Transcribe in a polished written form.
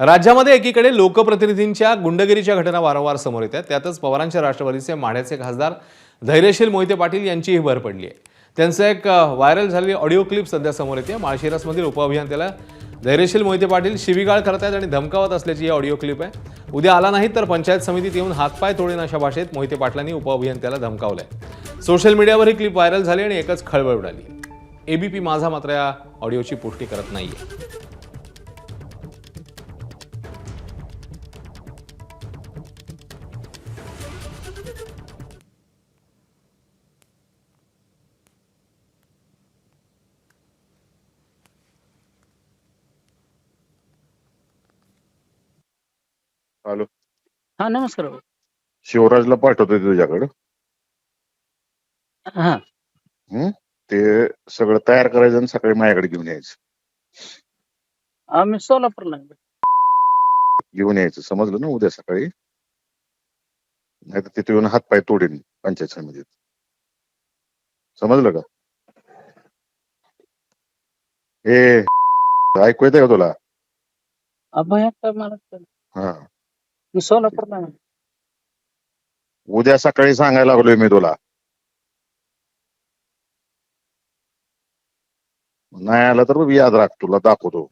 राज्यामध्ये एकीकडे लोकप्रतिनिधींच्या गुंडगिरीच्या घटना वारंवार समोर येतात. त्यातच पवारांच्या राष्ट्रवादीचे माढ्याचे खासदार धैर्यशील मोहिते पाटील यांचीही भर पडली आहे. त्यांचं एक व्हायरल झालेली ऑडिओ क्लिप सध्या समोर येते. माळशिरसमधील उपअभियंत्याला धैर्यशील मोहिते पाटील शिवीगाळ करतायत आणि धमकावत असल्याची ही ऑडिओ क्लिप आहे. उद्या आला नाहीत तर पंचायत समितीत येऊन हातपाय तोडेन अशा भाषेत मोहिते पाटलांनी उपअभियंत्याला धमकावलंय. सोशल मीडियावर ही क्लिप व्हायरल झाली आणि एकच खळबळ उडाली. एबीपी माझा मात्र या ऑडिओची पुष्टी करत नाहीये. हॅलो, हा नमस्कार भाऊ. शिवराजला पाठवतोय तुझ्याकडं. हा ते सगळं तयार करायचं आणि सकाळी माझ्याकडे घेऊन यायचं. आम्ही सोलापूरला आहे. घेऊन यायचं, समजलं ना? उद्या सकाळी, नाही तर तिथे येऊन हातपाय तोडीन पंचायत समितीत. समजलं का? हे ऐकू येतंय का तुला? अभय आता मला हा, मी सोलापूरला आहे. उद्या सकाळी सांगायला लागलोय मी तुला. नाही आला तर याद राख, तुला दाखवतो.